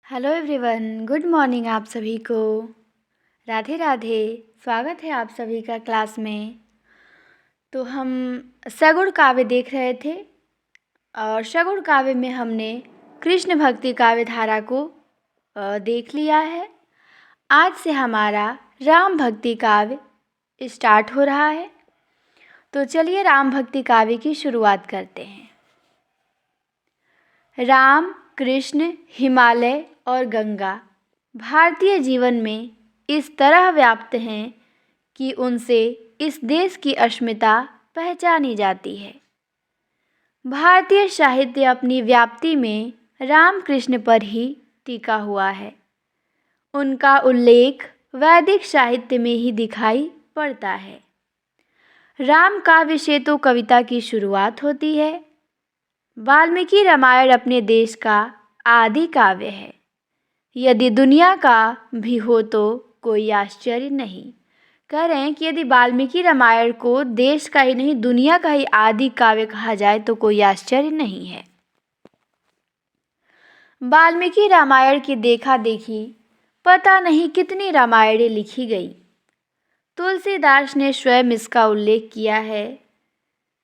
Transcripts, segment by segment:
Hello everyone, good morning आप सभी को। राधे राधे। स्वागत है आप सभी का क्लास में। तो हम सगुण काव्य देख रहे थे और सगुण काव्य में हमने कृष्ण भक्ति काव्य धारा को देख लिया है। आज से हमारा राम भक्ति काव्य स्टार्ट हो रहा है। तो चलिए राम भक्ति काव्य की शुरुआत करते हैं। राम, कृष्ण, हिमालय और गंगा भारतीय जीवन में इस तरह व्याप्त हैं कि उनसे इस देश की अस्मिता पहचानी जाती है। भारतीय साहित्य अपनी व्याप्ति में राम कृष्ण पर ही टिका हुआ है। उनका उल्लेख वैदिक साहित्य में ही दिखाई पड़ता है। राम काव्य से तो कविता की शुरुआत होती है। वाल्मीकि रामायण अपने देश का आदि काव्य है। यदि दुनिया का भी हो तो कोई आश्चर्य नहीं। कह रहे हैं कि यदि वाल्मीकि रामायण को देश का ही नहीं दुनिया का ही आदि काव्य कहा जाए तो कोई आश्चर्य नहीं है। वाल्मीकि रामायण की देखा देखी पता नहीं कितनी रामायणें लिखी गई। तुलसीदास ने स्वयं इसका उल्लेख किया है।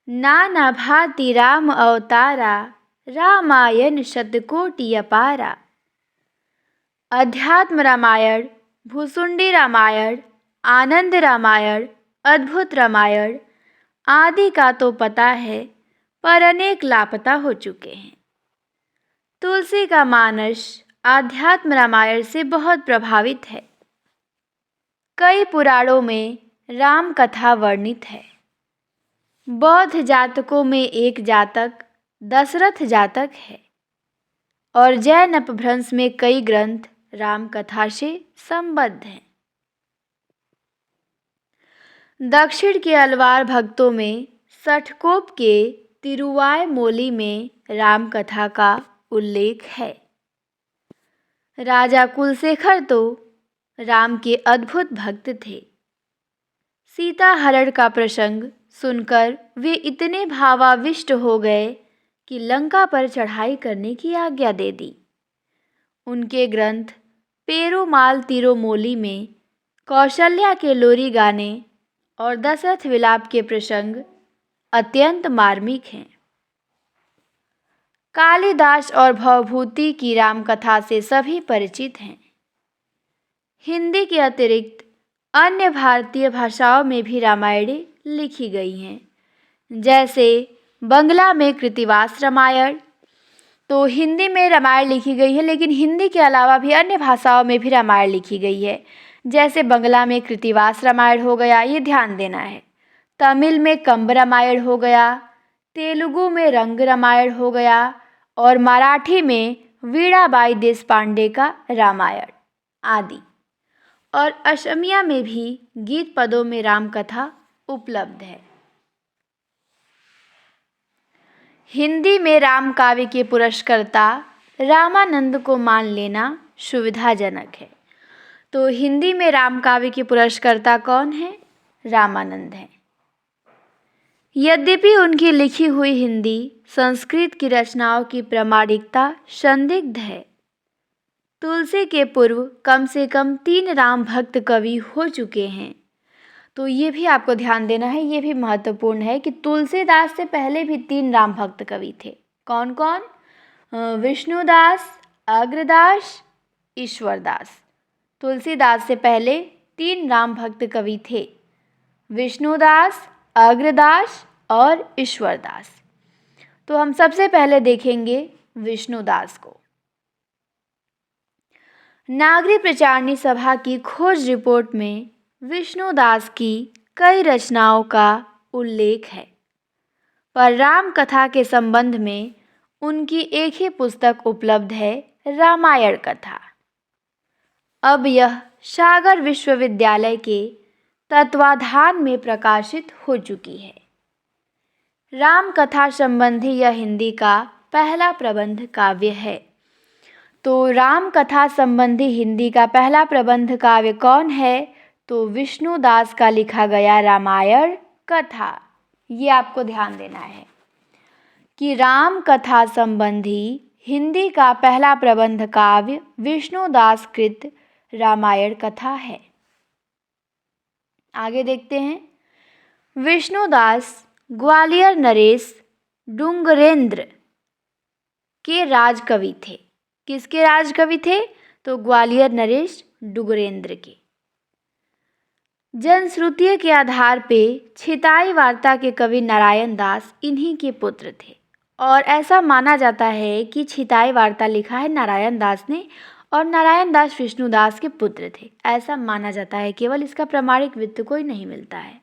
नाना भांति राम अवतारा, रामायण शतकोटि अपारा। अध्यात्म रामायण, भुसुंडी रामायण, आनंद रामायण, अद्भुत रामायण आदि का तो पता है, पर अनेक लापता हो चुके हैं। तुलसी का मानस आध्यात्म रामायण से बहुत प्रभावित है। कई पुराणों में राम कथा वर्णित है। बौद्ध जातकों में एक जातक दशरथ जातक है और जैन अपभ्रंश में कई ग्रंथ राम कथा से संबद्ध हैं। दक्षिण के अलवार भक्तों में सठकोप के तिरुवायमोली में राम कथा का उल्लेख है। राजा कुलशेखर तो राम के अद्भुत भक्त थे। सीता हरण का प्रसंग सुनकर वे इतने भावाविष्ट हो गए कि लंका पर चढ़ाई करने की आज्ञा दे दी। उनके ग्रंथ पेरुमाल तिरुमोली में कौशल्या के लोरी गाने और दशरथ विलाप के प्रसंग अत्यंत मार्मिक हैं। कालिदास और भवभूति की रामकथा से सभी परिचित हैं। हिंदी के अतिरिक्त अन्य भारतीय भाषाओं में भी रामायणें लिखी गई हैं। जैसे बंगला में कृतिवास रामायण, तो हिंदी में रामायण लिखी गई है, लेकिन हिंदी के अलावा भी अन्य भाषाओं में भी रामायण लिखी गई है। जैसे बंगला में कृतिवास रामायण हो गया, ये ध्यान देना है। तमिल में कंब रामायण हो गया, तेलुगु में रंग रामायण हो गया और मराठी में वीणाबाई देशपांडे का रामायण आदि। और असमिया में भी गीत पदों में राम कथा उपलब्ध है। हिंदी में राम काव्य के पुरस्कर्ता रामानंद को मान लेना सुविधाजनक है। तो हिंदी में राम काव्य के पुरस्कर्ता कौन है? रामानंद हैं। यद्यपि उनकी लिखी हुई हिंदी संस्कृत की रचनाओं की प्रामाणिकता संदिग्ध है। तुलसी के पूर्व कम से कम 3 राम भक्त कवि हो चुके हैं। तो ये भी आपको ध्यान देना है, ये भी महत्वपूर्ण है कि तुलसीदास से पहले भी 3 राम भक्त कवि थे। कौन कौन? विष्णुदास, अग्रदास, ईश्वरदास। तुलसीदास से पहले 3 राम भक्त कवि थे, विष्णुदास, अग्रदास और ईश्वरदास। तो हम सबसे पहले देखेंगे विष्णुदास को। नागरी प्रचारणी सभा की खोज रिपोर्ट में विष्णुदास की कई रचनाओं का उल्लेख है, पर राम कथा के संबंध में उनकी एक ही पुस्तक उपलब्ध है, रामायण कथा। अब यह सागर विश्वविद्यालय के तत्वाधान में प्रकाशित हो चुकी है। राम कथा संबंधी यह हिंदी का पहला प्रबंध काव्य है। तो राम कथा संबंधी हिंदी का पहला प्रबंध काव्य कौन है? तो विष्णुदास का लिखा गया रामायण कथा। ये आपको ध्यान देना है कि राम कथा संबंधी हिंदी का पहला प्रबंध काव्य विष्णुदास कृत रामायण कथा है। आगे देखते हैं। विष्णुदास ग्वालियर नरेश डूंगरेंद्र के राजकवि थे। किसके राजकवि थे? तो ग्वालियर नरेश डूंगरेंद्र के। जनश्रुतियों के आधार पे छिताई वार्ता के कवि नारायण दास इन्हीं के पुत्र थे और ऐसा माना जाता है कि छिताई वार्ता लिखा है नारायण दास ने और नारायण दास विष्णुदास के पुत्र थे, ऐसा माना जाता है। केवल इसका प्रमाणिक वित्त कोई नहीं मिलता है।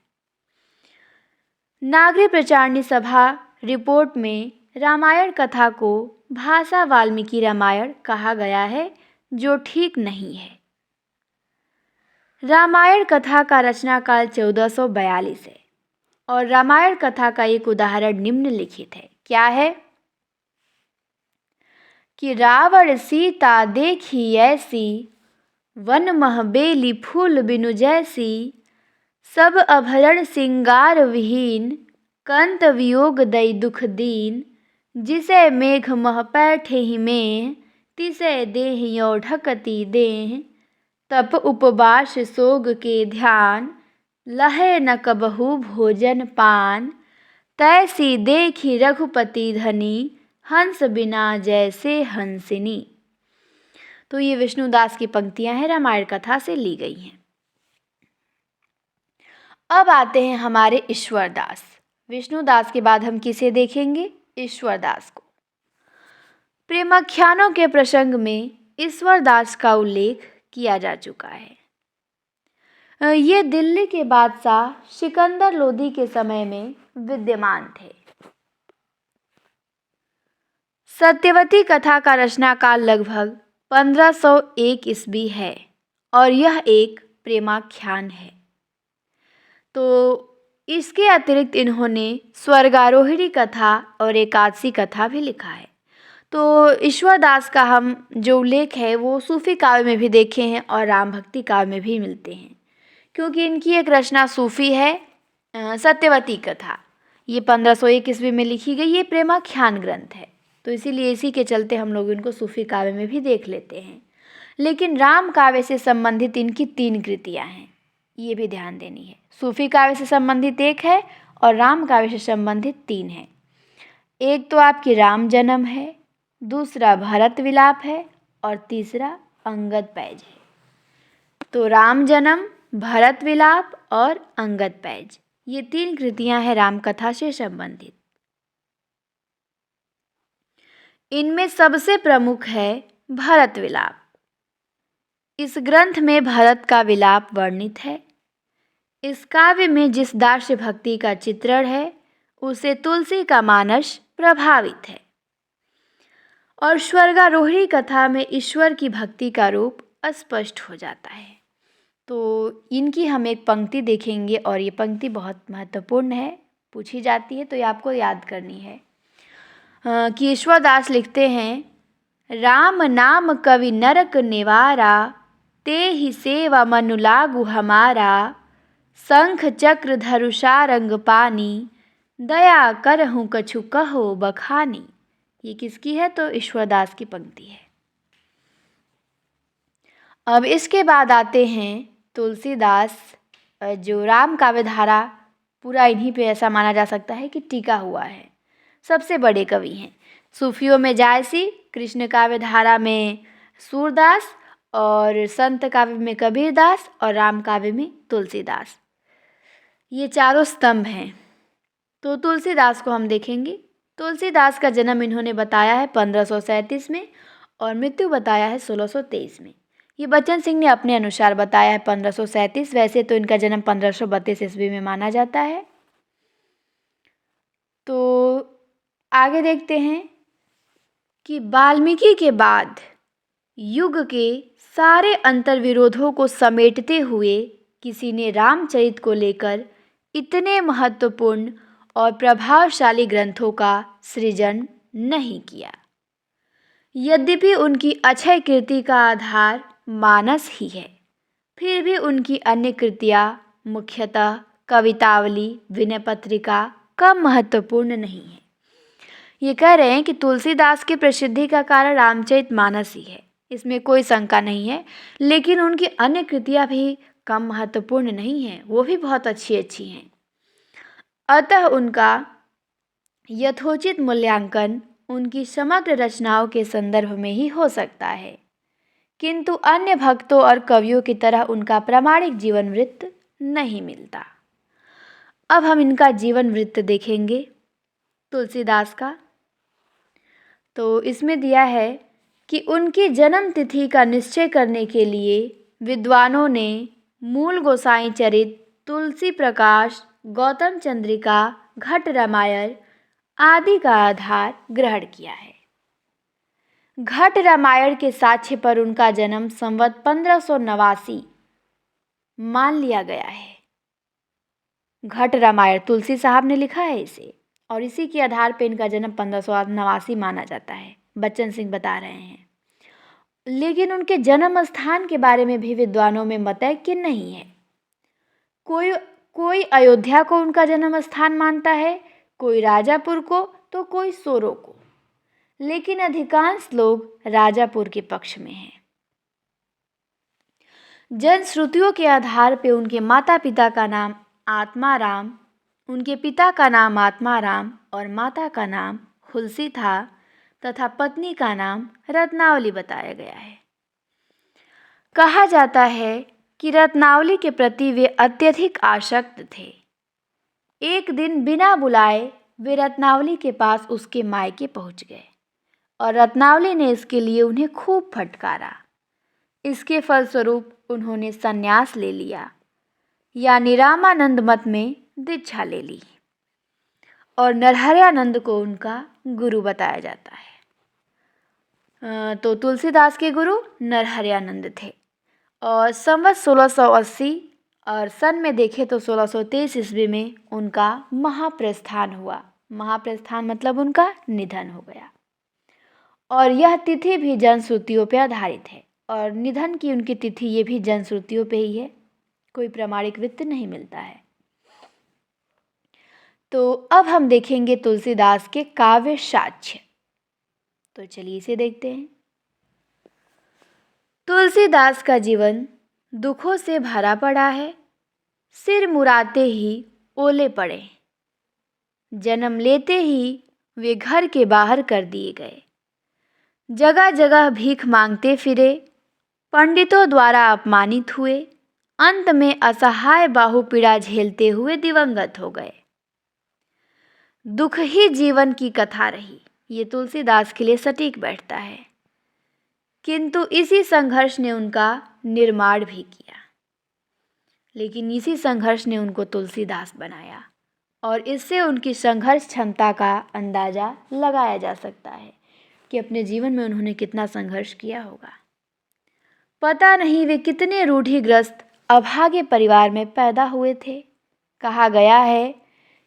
नागरी प्रचारणी सभा रिपोर्ट में रामायण कथा को भाषा वाल्मीकि रामायण कहा गया है, जो ठीक नहीं है। रामायण कथा का रचना काल 1442 है और रामायण कथा का एक उदाहरण निम्नलिखित है। क्या है? कि रावण सीता देखी ऐसी, वन मह बेली फूल बिनु जैसी, सब अभरण सिंगार विहीन, कंत वियोग दई दुख दीन, जिसे मेघ मह पैठे ही में, तिसे देह यो ढकती देह, तप उपवास सोग के ध्यान, लहे न कबहू भोजन पान, तैसी देखी रघुपति धनी, हंस बिना जैसे हंसिनी। तो ये विष्णुदास की पंक्तियां हैं, रामायण कथा से ली गई हैं। अब आते हैं हमारे ईश्वरदास। विष्णुदास के बाद हम किसे देखेंगे? ईश्वरदास को। प्रेमाख्यानों के प्रसंग में ईश्वरदास का उल्लेख किया जा चुका है। ये दिल्ली के बादशाह सिकंदर लोदी के समय में विद्यमान थे। सत्यवती कथा का रचनाकाल लगभग 1501 ईस्वी है और यह एक प्रेमाख्यान है। तो इसके अतिरिक्त इन्होंने स्वर्गारोहिणी कथा और एकादशी कथा भी लिखा है। तो ईश्वरदास का हम जो उल्लेख है वो सूफी काव्य में भी देखे हैं और राम भक्ति काव्य में भी मिलते हैं, क्योंकि इनकी एक रचना सूफी है, सत्यवती कथा। ये 1501 ईस्वी में लिखी गई ये प्रेमाख्यान ग्रंथ है, तो इसीलिए इसी के चलते हम लोग इनको सूफी काव्य में भी देख लेते हैं। लेकिन राम काव्य से संबंधित इनकी 3 कृतियाँ हैं, ये भी ध्यान देनी है। सूफी काव्य से संबंधित 1 है और राम काव्य से संबंधित 3 है। एक तो आपकी राम जन्म है, दूसरा भरत विलाप है और तीसरा अंगद पैज है। तो राम जन्म, भरत विलाप और अंगद पैज, ये 3 कृतियां हैं राम कथा से संबंधित। इनमें सबसे प्रमुख है भरत विलाप। इस ग्रंथ में भरत का विलाप वर्णित है। इस काव्य में जिस दास्य भक्ति का चित्रण है उसे तुलसी का मानस प्रभावित है और स्वर्गारोहिणी कथा में ईश्वर की भक्ति का रूप स्पष्ट हो जाता है। तो इनकी हम एक पंक्ति देखेंगे और ये पंक्ति बहुत महत्वपूर्ण है, पूछी जाती है, तो ये आपको याद करनी है। कि ईश्वरदास लिखते हैं, राम नाम कवि नरक निवारा, ते ही सेवा मनु लागू हमारा, शंख चक्र धरुषा रंग पानी, दया करहूँ कछु कहो बखानी। ये किसकी है? तो ईश्वरदास की पंक्ति है। अब इसके बाद आते हैं तुलसीदास, जो राम काव्य धारा पूरा इन्हीं पे ऐसा माना जा सकता है कि टिका हुआ है, सबसे बड़े कवि हैं। सूफियों में जायसी, कृष्ण काव्य धारा में सूरदास और संत काव्य में कबीरदास और राम काव्य में तुलसीदास, ये चारों स्तंभ हैं। तो तुलसीदास को हम देखेंगे। तुलसीदास का जन्म इन्होंने बताया है 1537 में और मृत्यु बताया है 1623 में। ये बच्चन सिंह ने अपने अनुसार बताया है 1537, वैसे तो इनका जन्म 1532 ईस्वी में माना जाता है। तो आगे देखते हैं कि वाल्मीकि के बाद युग के सारे अंतर्विरोधों को समेटते हुए किसी ने रामचरित को लेकर इतने महत्वपूर्ण और प्रभावशाली ग्रंथों का सृजन नहीं किया। यद्यपि उनकी अक्षय कीर्ति का आधार मानस ही है, फिर भी उनकी अन्य कृतियाँ मुख्यतः कवितावली, विनय पत्रिका कम महत्वपूर्ण नहीं है। ये कह रहे हैं कि तुलसीदास की प्रसिद्धि का कारण रामचरितमानस ही है, इसमें कोई शंका नहीं है। लेकिन उनकी अन्य कृतियाँ भी कम महत्वपूर्ण नहीं हैं, वो भी बहुत अच्छी अच्छी हैं। अतः उनका यथोचित मूल्यांकन उनकी समग्र रचनाओं के संदर्भ में ही हो सकता है, किंतु अन्य भक्तों और कवियों की तरह उनका प्रामाणिक जीवन वृत्त नहीं मिलता। अब हम इनका जीवन वृत्त देखेंगे तुलसीदास का। तो इसमें दिया है कि उनकी जन्म तिथि का निश्चय करने के लिए विद्वानों ने मूल गोसाई चरित, तुलसी प्रकाश, गौतम चंद्रिका, घट रामायण आदि का आधार ग्रहण किया है। घट रामायण के साक्ष्य पर उनका जन्म संवत 1589 मान लिया गया है। घट रामायण तुलसी साहब ने लिखा है इसे, और इसी के आधार पर इनका जन्म 1589 माना जाता है। बच्चन सिंह बता रहे हैं। लेकिन उनके जन्म स्थान के बारे में भी विद्वानों में मतैक्य नहीं है। कोई अयोध्या को उनका जन्म स्थान मानता है, कोई राजापुर को, तो कोई सोरो को, लेकिन अधिकांश लोग राजापुर के पक्ष में हैं। जनश्रुतियों के आधार पर उनके माता पिता का नाम आत्माराम, उनके पिता का नाम आत्माराम और माता का नाम हुलसी था तथा पत्नी का नाम रत्नावली बताया गया है। कहा जाता है कि रत्नावली के प्रति वे अत्यधिक आसक्त थे। एक दिन बिना बुलाए वे रत्नावली के पास उसके मायके पहुंच गए और रत्नावली ने इसके लिए उन्हें खूब फटकारा। इसके फलस्वरूप उन्होंने संन्यास ले लिया, यानी रामानंद मत में दीक्षा ले ली, और नरहरियानंद को उनका गुरु बताया जाता है। तो तुलसीदास के गुरु नरहरियानंद थे, और संवत 1680 और सन में देखें तो 1623 ईस्वी में उनका महाप्रस्थान हुआ। महाप्रस्थान मतलब उनका निधन हो गया, और यह तिथि भी जनश्रुतियों पर आधारित है, और निधन की उनकी तिथि ये भी जनश्रुतियों पे ही है, कोई प्रामाणिक वृत्त नहीं मिलता है। तो अब हम देखेंगे तुलसीदास के काव्य साक्ष्य। तो चलिए इसे देखते हैं। तुलसीदास का जीवन दुखों से भरा पड़ा है। सिर मुराते ही ओले पड़े, जन्म लेते ही वे घर के बाहर कर दिए गए, जगह जगह भीख मांगते फिरे, पंडितों द्वारा अपमानित हुए, अंत में असहाय बाहुपीड़ा झेलते हुए दिवंगत हो गए। दुख ही जीवन की कथा रही, ये तुलसीदास के लिए सटीक बैठता है। किंतु इसी संघर्ष ने उनका निर्माण भी किया, लेकिन इसी संघर्ष ने उनको तुलसीदास बनाया, और इससे उनकी संघर्ष क्षमता का अंदाज़ा लगाया जा सकता है कि अपने जीवन में उन्होंने कितना संघर्ष किया होगा। पता नहीं वे कितने रूढ़िग्रस्त अभागे परिवार में पैदा हुए थे। कहा गया है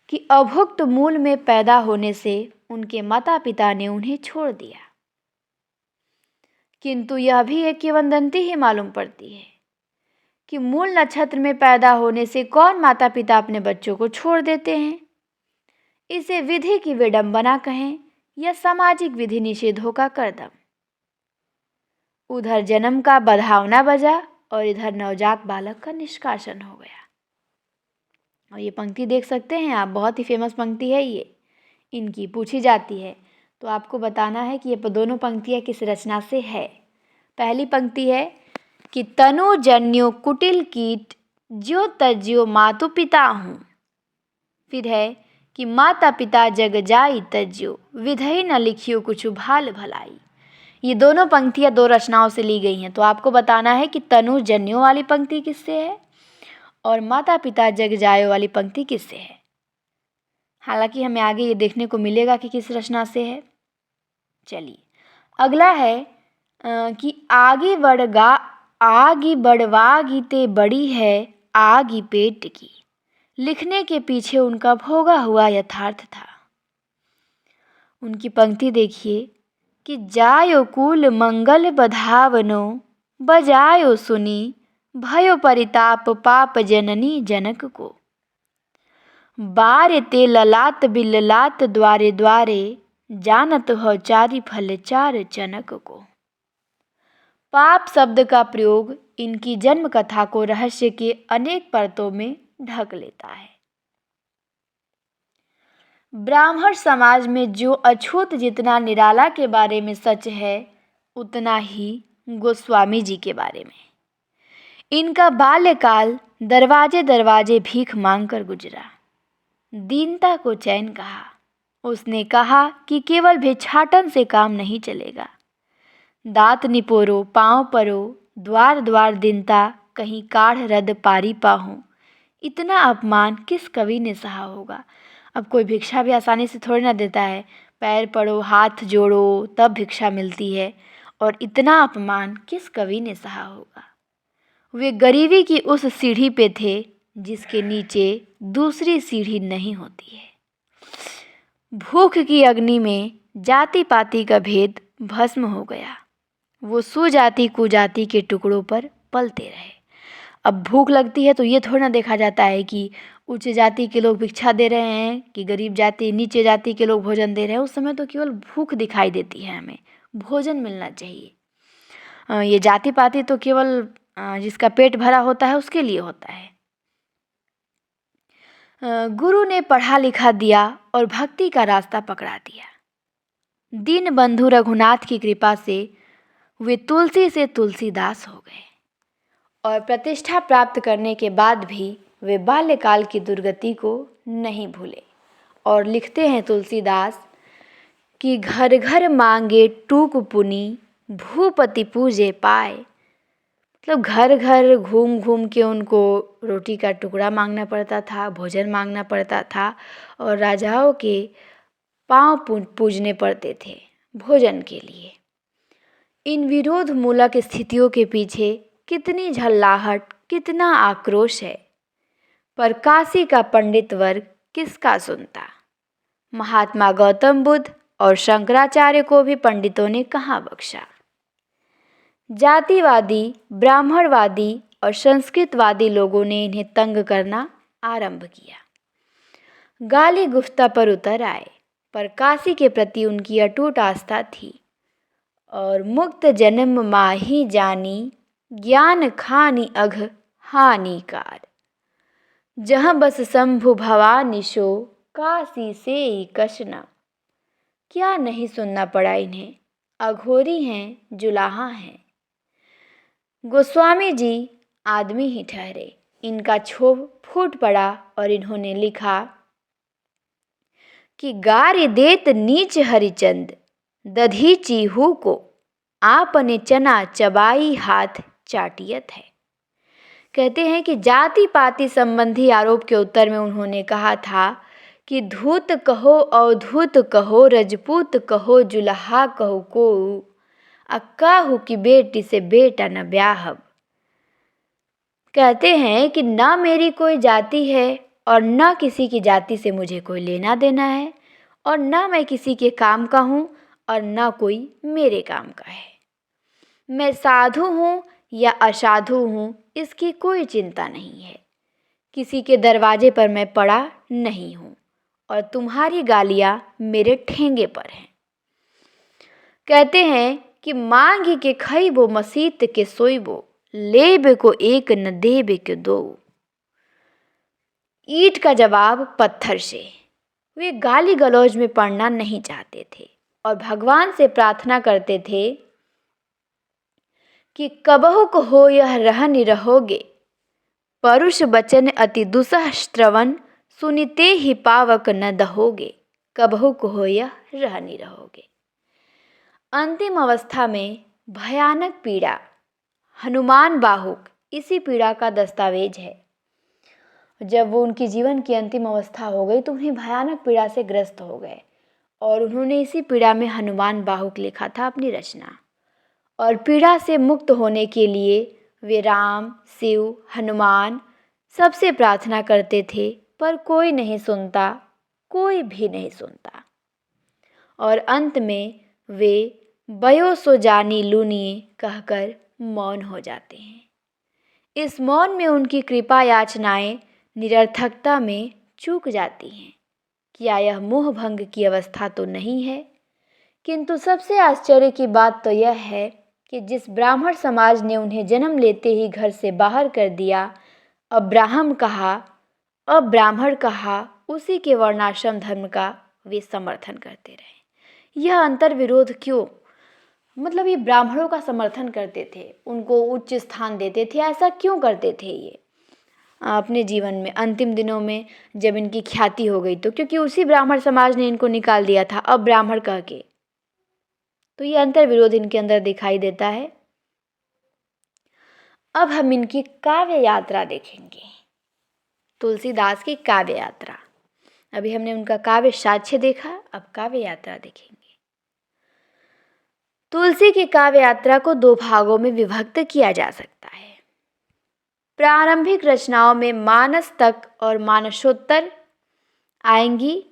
कि अभुक्त मूल में पैदा होने से उनके माता पिता ने उन्हें छोड़ दिया, किंतु यह भी एक किंवदंती ही मालूम पड़ती है कि मूल नक्षत्र में पैदा होने से कौन माता पिता अपने बच्चों को छोड़ देते हैं। इसे विधि की विडंबना कहें या सामाजिक विधि निषेधों का करदम। उधर जन्म का बधावना बजा और इधर नवजात बालक का निष्कासन हो गया। और ये पंक्ति देख सकते हैं आप, बहुत ही फेमस पंक्ति है ये, इनकी पूछी जाती है तो आपको बताना है कि ये दोनों पंक्तियाँ किस रचना से है। पहली पंक्ति है कि तनु जन्यो कुटिल कीट, ज्यो तज्यो मातु पिता हूँ। फिर है कि माता पिता जग जाई तज्यो, विधई न लिखियो कुछ भाल भलाई। ये दोनों पंक्तियाँ दो रचनाओं से ली गई हैं, तो आपको बताना है कि तनु जन्यो वाली पंक्ति किससे है और माता पिता जग जायो वाली पंक्ति किससे है। हालांकि हमें आगे ये देखने को मिलेगा कि किस रचना से है। चलिए अगला है कि आगे बढ़वागी ते बड़ी है आगी पेट की। लिखने के पीछे उनका भोगा हुआ यथार्थ था। उनकी पंक्ति देखिए कि जायो कुल मंगल बधावनो, बजायो सुनी भयो परिताप पाप जननी जनक को। बारे ते ललात बिललात द्वारे द्वारे, जानत हो चारि फल चार चनक को। पाप शब्द का प्रयोग इनकी जन्म कथा को रहस्य के अनेक परतों में ढक लेता है। ब्राह्मण समाज में जो अछूत जितना निराला के बारे में सच है, उतना ही गोस्वामी जी के बारे में। इनका बाल्यकाल दरवाजे दरवाजे भीख मांगकर गुजरा। दीनता को चैन कहा। उसने कहा कि केवल भिक्षाटन से काम नहीं चलेगा। दांत निपोरो पाँव परो, द्वार द्वार दीनता, कहीं काढ़ रद पारी पाहूँ। इतना अपमान किस कवि ने सहा होगा। अब कोई भिक्षा भी आसानी से थोड़ी ना देता है। पैर पड़ो, हाथ जोड़ो, तब भिक्षा मिलती है। और इतना अपमान किस कवि ने सहा होगा। वे गरीबी की उस सीढ़ी पे थे जिसके नीचे दूसरी सीढ़ी नहीं होती है। भूख की अग्नि में जाति पाति का भेद भस्म हो गया। वो सुजाति कुजाति के टुकड़ों पर पलते रहे। अब भूख लगती है तो ये थोड़ा ना देखा जाता है कि उच्च जाति के लोग भिक्षा दे रहे हैं कि गरीब जाति नीचे जाति के लोग भोजन दे रहे हैं। उस समय तो केवल भूख दिखाई देती है, हमें भोजन मिलना चाहिए। ये जाति पाति तो केवल जिसका पेट भरा होता है उसके लिए होता है। गुरु ने पढ़ा लिखा दिया और भक्ति का रास्ता पकड़ा दिया। दीन बंधु रघुनाथ की कृपा से वे तुलसी से तुलसीदास हो गए और प्रतिष्ठा प्राप्त करने के बाद भी वे बाल्यकाल की दुर्गति को नहीं भूले। और लिखते हैं तुलसीदास कि घर घर मांगे टूक पुनी, भूपति पूजे पाए। मतलब घर घर घूम घूम के उनको रोटी का टुकड़ा मांगना पड़ता था, भोजन मांगना पड़ता था और राजाओं के पांव पूजने पड़ते थे भोजन के लिए। इन विरोध मूलक स्थितियों के पीछे कितनी झल्लाहट, कितना आक्रोश है। पर काशी का पंडित वर्ग किसका सुनता। महात्मा गौतम बुद्ध और शंकराचार्य को भी पंडितों ने कहाँ बख्शा। जातिवादी, ब्राह्मणवादी और संस्कृतवादी लोगों ने इन्हें तंग करना आरंभ किया। गाली गुफ्ता पर उतर आए, पर काशी के प्रति उनकी अटूट आस्था थी। और मुक्त जन्म माही जानी, ज्ञान खानी अघ हानिकार। जहाँ बस शंभु भवानी शो, काशी से ही कशना। क्या नहीं सुनना पड़ा इन्हें। अघोरी हैं, जुलाहा हैं। गोस्वामी जी आदमी ही ठहरे। इनका क्षोभ फूट पड़ा और इन्होंने लिखा कि गारि देत नीच हरिचंद, दधी चीहू को, आपने चना चबाई हाथ चाटियत है। कहते हैं कि जाति पाति संबंधी आरोप के उत्तर में उन्होंने कहा था कि धूत कहो अवधूत कहो, रजपूत कहो जुलहा कहो को, अक्काहू की बेटी से बेटा न ब्याहब। कहते हैं कि ना मेरी कोई जाति है और ना किसी की जाति से मुझे कोई लेना देना है, और ना मैं किसी के काम का हूँ और ना कोई मेरे काम का है। मैं साधु हूँ या असाधु हूँ, इसकी कोई चिंता नहीं है। किसी के दरवाजे पर मैं पड़ा नहीं हूँ और तुम्हारी गालियाँ मेरे ठेंगे पर हैं। कहते हैं कि मांगी के खइबो मसीत के सोइबो, लेब को एक न देब के दो। ईंट का जवाब पत्थर से। वे गाली गलौज में पड़ना नहीं चाहते थे और भगवान से प्रार्थना करते थे कि कबहु को हो यह रहनि रहोगे, परुष बचन अति दुसह श्रवण, सुनिते ही पावक न दहोगे। कबहु को हो यह रहनि रहोगे। अंतिम अवस्था में भयानक पीड़ा, हनुमान बाहुक इसी पीड़ा का दस्तावेज है। जब वो उनकी जीवन की अंतिम अवस्था हो गई तो उन्हें भयानक पीड़ा से ग्रस्त हो गए और उन्होंने इसी पीड़ा में हनुमान बाहुक लिखा था अपनी रचना। और पीड़ा से मुक्त होने के लिए वे राम, शिव, हनुमान सबसे प्रार्थना करते थे, पर कोई नहीं सुनता, कोई भी नहीं सुनता। और अंत में वे बयो सो जानी लूनिए कहकर मौन हो जाते हैं। इस मौन में उनकी कृपा याचनाएं निरर्थकता में चूक जाती हैं। क्या यह मोह भंग की अवस्था तो नहीं है? किंतु सबसे आश्चर्य की बात तो यह है कि जिस ब्राह्मण समाज ने उन्हें जन्म लेते ही घर से बाहर कर दिया, अब्राह्मण कहा, उसी के वर्णाश्रम धर्म का वे समर्थन करते रहे। यह अंतर विरोध क्यों? मतलब ये ब्राह्मणों का समर्थन करते थे, उनको उच्च स्थान देते थे, ऐसा क्यों करते थे ये अपने जीवन में अंतिम दिनों में जब इनकी ख्याति हो गई तो? क्योंकि उसी ब्राह्मण समाज ने इनको निकाल दिया था अब्राह्मण कह के। तो ये अंतर विरोध इनके अंदर दिखाई देता है। अब हम इनकी काव्य यात्रा देखेंगे, तुलसीदास की काव्य यात्रा। अभी हमने उनका काव्य साक्ष्य देखा, अब काव्य यात्रा देखेंगे। तुलसी की काव्य यात्रा को दो भागों में विभक्त किया जा सकता है। प्रारंभिक रचनाओं में मानस तक और मानसोत्तर आएंगी।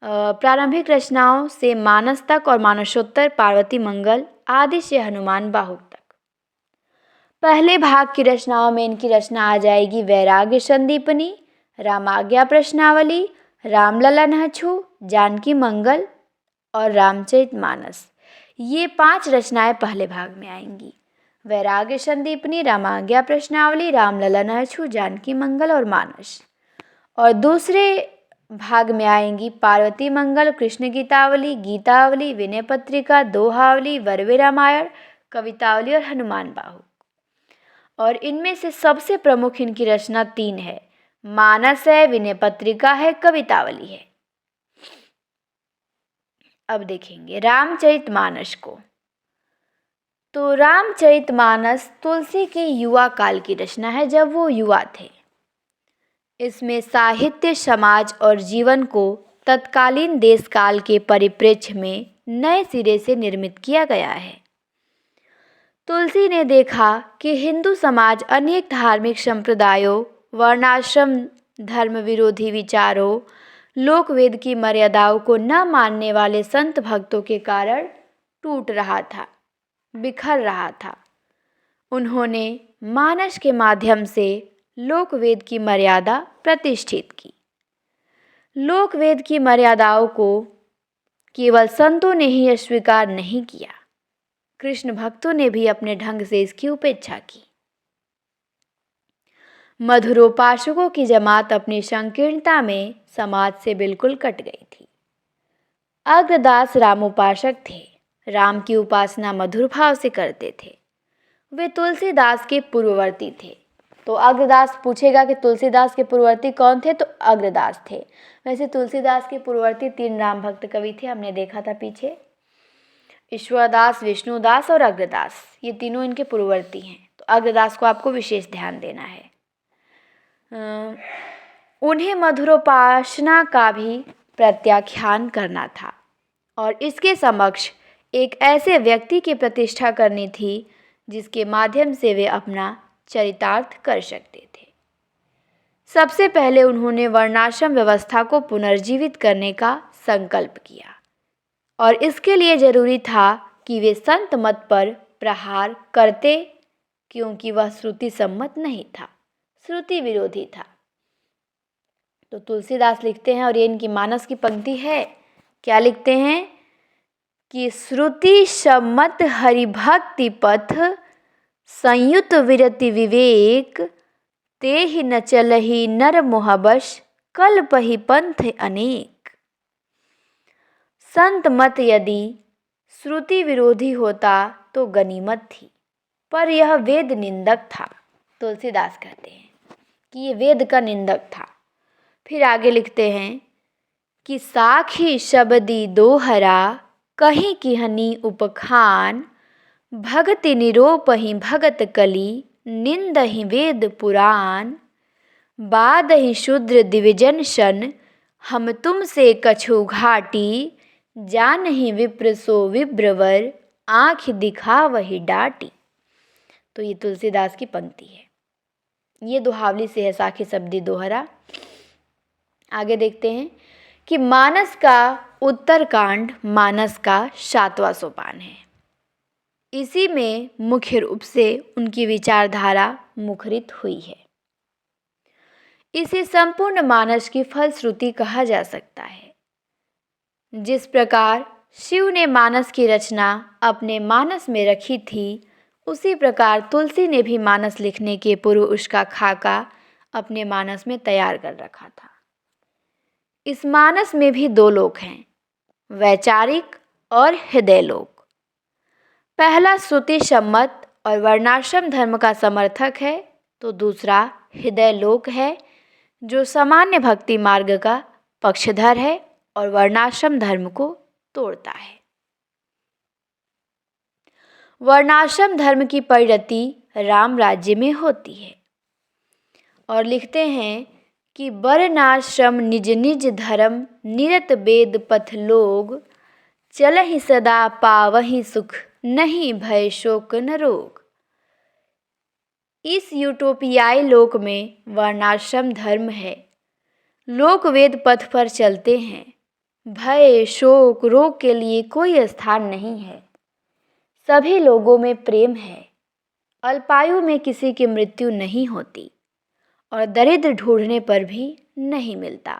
प्रारंभिक रचनाओं से मानस तक और मानसोत्तर पार्वती मंगल आदि से हनुमान बाहुक तक। पहले भाग की रचनाओं में इनकी रचना आ जाएगी वैराग्य संदीपनी, रामाज्ञा प्रश्नावली, रामलला नहछु, जानकी मंगल और रामचरितमानस। ये 5 रचनाएं पहले भाग में आएंगी। वैराग्य संदीपनी, रामाज्ञा प्रश्नावली, रामलला नहछु, जानकी मंगल और मानस। और दूसरे भाग में आएंगी पार्वती मंगल, कृष्ण गीतावली, गीतावली, विनय पत्रिका, दोहावली, वरवे रामायण, कवितावली और हनुमान बाहुक। और इनमें से सबसे प्रमुख इनकी रचना 3 है, मानस है, विनय पत्रिका है, कवितावली है। अब देखेंगे रामचरितमानस को। तो रामचरितमानस तुलसी के युवा काल की रचना है, जब वो युवा थे। इसमें साहित्य, समाज और जीवन को तत्कालीन देश काल के परिप्रेक्ष्य में नए सिरे से निर्मित किया गया है। तुलसी ने देखा कि हिंदू समाज अनेक धार्मिक संप्रदायों, वर्णाश्रम धर्म विरोधी विचारों, लोकवेद की मर्यादाओं को न मानने वाले संत भक्तों के कारण टूट रहा था, बिखर रहा था। उन्होंने मानस के माध्यम से लोकवेद की मर्यादा प्रतिष्ठित की। लोकवेद की मर्यादाओं को केवल संतों ने ही अस्वीकार नहीं किया, कृष्ण भक्तों ने भी अपने ढंग से इसकी उपेक्षा की। मधुरोपासकों की जमात अपनी संकीर्णता में समाज से बिल्कुल कट गई थी। अग्रदास रामोपासक थे, राम की उपासना मधुर भाव से करते थे। वे तुलसीदास के पूर्ववर्ती थे। तो अग्रदास पूछेगा कि तुलसीदास के पूर्ववर्ती कौन थे, तो अग्रदास थे। वैसे तुलसीदास के पूर्ववर्ती 3 राम भक्त कवि थे, हमने देखा था पीछे, ईश्वरदास, विष्णुदास और अग्रदास। ये तीनों इनके पूर्ववर्ती हैं। तो अग्रदास को आपको विशेष ध्यान देना है। उन्हें मधुरोपासना का भी प्रत्याख्यान करना था और इसके समक्ष एक ऐसे व्यक्ति की प्रतिष्ठा करनी थी जिसके माध्यम से वे अपना चरितार्थ कर सकते थे। सबसे पहले उन्होंने वर्णाश्रम व्यवस्था को पुनर्जीवित करने का संकल्प किया और इसके लिए जरूरी था कि वे संत मत पर प्रहार करते, क्योंकि वह श्रुति सम्मत नहीं था, श्रुति विरोधी था। तो तुलसीदास लिखते हैं, और ये इनकी मानस की पंक्ति है, क्या लिखते हैं कि श्रुति सम्मत हरिभक्ति पथ, संयुत विरति विवेक, ते ही न चलहि नर मोहबश, कल्पहि पंथ अनेक। संत मत यदि श्रुति विरोधी होता तो गनीमत थी, पर यह वेद निंदक था। तुलसीदास कहते हैं कि ये वेद का निंदक था। फिर आगे लिखते हैं कि साखी शबदी दोहरा, कहीं की हनी उपखान, भगति निरोपहि भगत कली, निंदहि वेद पुराण, बादहि शूद्र दिविजन शन, हम तुमसे कछु घाटी, जानहि विप्र सो विप्रवर, आँख दिखा वही डाटी। तो ये तुलसीदास की पंक्ति है, ये दोहावली से है, साखी शब्दी दोहरा। आगे देखते हैं कि मानस का उत्तरकांड मानस का 7वां सोपान है। इसी में मुख्य रूप से उनकी विचारधारा मुखरित हुई है। इसे संपूर्ण मानस की फलश्रुति कहा जा सकता है। जिस प्रकार शिव ने मानस की रचना अपने मानस में रखी थी, उसी प्रकार तुलसी ने भी मानस लिखने के पूर्व उसका खाका अपने मानस में तैयार कर रखा था। इस मानस में भी दो लोक हैं, वैचारिक और हृदय लोक। पहला श्रुति सम्मत और वर्णाश्रम धर्म का समर्थक है, तो दूसरा हृदय लोक है जो सामान्य भक्ति मार्ग का पक्षधर है और वर्णाश्रम धर्म को तोड़ता है। वर्णाश्रम धर्म की परिणति राम राज्य में होती है और लिखते हैं कि वर्णाश्रम निज निज धर्म निरत वेद पथ लोग, चलहि सदा पावहि सुख नहीं भय शोक न रोग। इस यूटोपियाई लोक में वर्णाश्रम धर्म है, लोक वेद पथ पर चलते हैं, भय शोक रोग के लिए कोई स्थान नहीं है। सभी लोगों में प्रेम है, अल्पायु में किसी की मृत्यु नहीं होती और दरिद्र ढूंढने पर भी नहीं मिलता।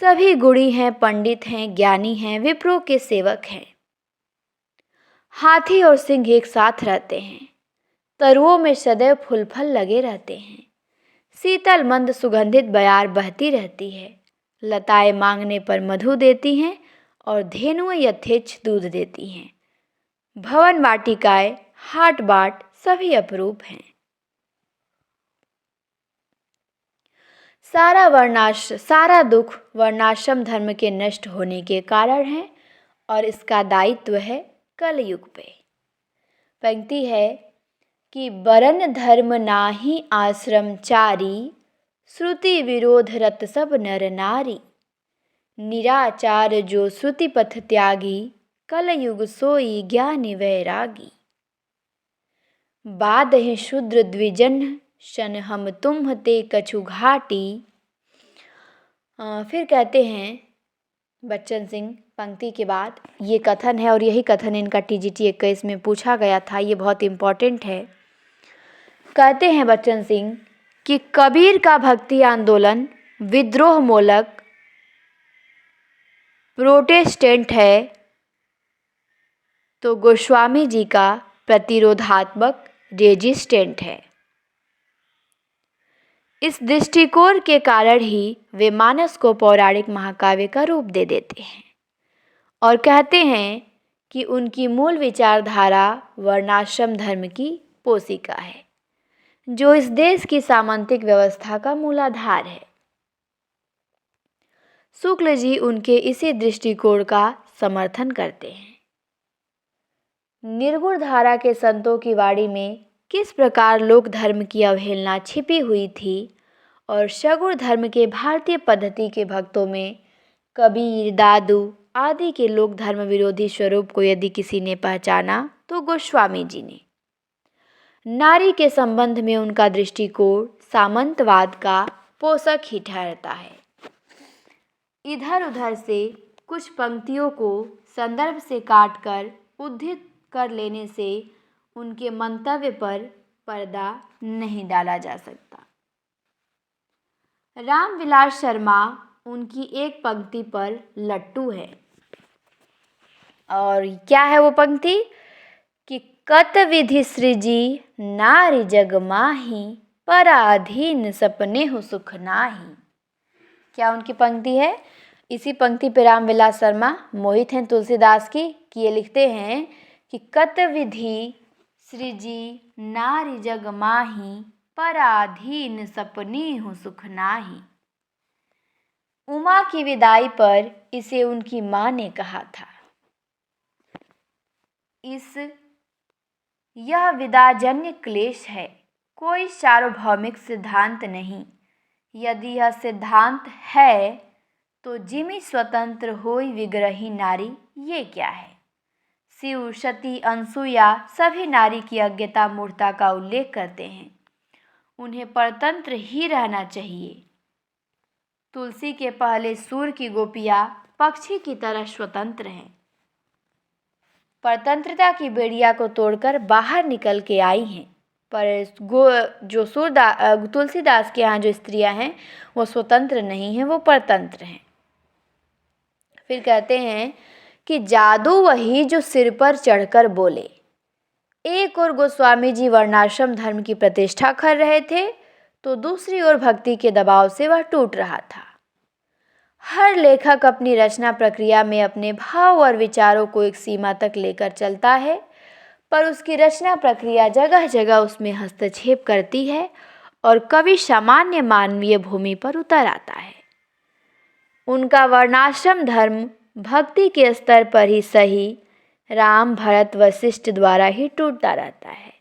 सभी गुणी हैं, पंडित हैं, ज्ञानी हैं, विप्रों के सेवक हैं। हाथी और सिंह एक साथ रहते हैं, तरुओं में सदैव फूल फल लगे रहते हैं। शीतल मंद सुगंधित बयार बहती रहती है, लताएं मांगने पर मधु देती हैं और धेनुएं यथेच्छ दूध देती हैं। भवन वाटिकाएं हाट बाट सभी अपरूप हैं। सारा दुख वर्णाश्रम धर्म के नष्ट होने के कारण है और इसका दायित्व है कलयुग पे। पंक्ति है कि वरन धर्म नाही आश्रम चारी, श्रुति विरोध रत सब नर नारी। निराचार जो श्रुति पथ त्यागी, कलयुग सोई ज्ञानी वैरागी। बाद है शूद्र द्विजन शन हम तुम ते कछु घाटी। फिर कहते हैं बच्चन सिंह पंक्ति के बाद, ये कथन है और यही कथन इनका TGT 21 में पूछा गया था, ये बहुत इम्पोर्टेंट है। कहते हैं बच्चन सिंह कि कबीर का भक्ति आंदोलन विद्रोह मूलक प्रोटेस्टेंट है, तो गोस्वामी जी का प्रतिरोधात्मक रेजिस्टेंट है। इस दृष्टिकोण के कारण ही वे मानस को पौराणिक महाकाव्य का रूप दे देते हैं और कहते हैं कि उनकी मूल विचारधारा वर्णाश्रम धर्म की पोषिका है, जो इस देश की सामंतिक व्यवस्था का मूलाधार है। शुक्ल जी उनके इसी दृष्टिकोण का समर्थन करते हैं। निर्गुण धारा के संतों की वाणी में किस प्रकार लोक धर्म की अवहेलना छिपी हुई थी और सगुण धर्म के भारतीय पद्धति के भक्तों में कबीर, दादू आदि के लोक धर्म विरोधी स्वरूप को यदि किसी ने पहचाना तो गोस्वामी जी ने। नारी के संबंध में उनका दृष्टिकोण सामंतवाद का पोषक ही ठहरता है। इधर उधर से कुछ पंक्तियों को संदर्भ से काटकर उद्धृत कर लेने से उनके मंतव्य पर पर्दा नहीं डाला जा सकता। रामविलास शर्मा उनकी एक पंक्ति पर लट्टू है और क्या है वो पंक्ति कि कत विधि सृजी नारी जग माही, पराधीन सपने हो सुख नाही। क्या उनकी पंक्ति है? इसी पंक्ति पे रामविलास शर्मा मोहित हैं तुलसीदास की कि ये लिखते हैं कि कत विधि सृजी नारी जग माही, पराधीन सपने हो सुख नाही। उमा की विदाई पर इसे उनकी माँ ने कहा था। यह विदाजन्य क्लेश है, कोई सार्वभौमिक सिद्धांत नहीं। यदि यह सिद्धांत है तो जिमी स्वतंत्र होई विग्रही नारी, ये क्या है? शिव, सती, अनसुया सभी नारी की अज्ञता मूर्ता का उल्लेख करते हैं। उन्हें परतंत्र ही रहना चाहिए। तुलसी के पहले सूर की गोपियाँ पक्षी की तरह स्वतंत्र हैं। परतंत्रता की बेड़िया को तोड़कर बाहर निकल के आई हैं, पर जो तुलसीदास के यहाँ जो स्त्रियाँ हैं वो स्वतंत्र नहीं हैं, वो परतंत्र हैं। फिर कहते हैं कि जादू वही जो सिर पर चढ़कर बोले। एक और गोस्वामी जी वर्णाश्रम धर्म की प्रतिष्ठा कर रहे थे, तो दूसरी ओर भक्ति के दबाव से वह टूट रहा था। हर लेखक अपनी रचना प्रक्रिया में अपने भाव और विचारों को एक सीमा तक लेकर चलता है, पर उसकी रचना प्रक्रिया जगह जगह उसमें हस्तक्षेप करती है और कवि सामान्य मानवीय भूमि पर उतर आता है। उनका वर्णाश्रम धर्म भक्ति के स्तर पर ही सही राम, भरत, वशिष्ठ द्वारा ही टूटता रहता है।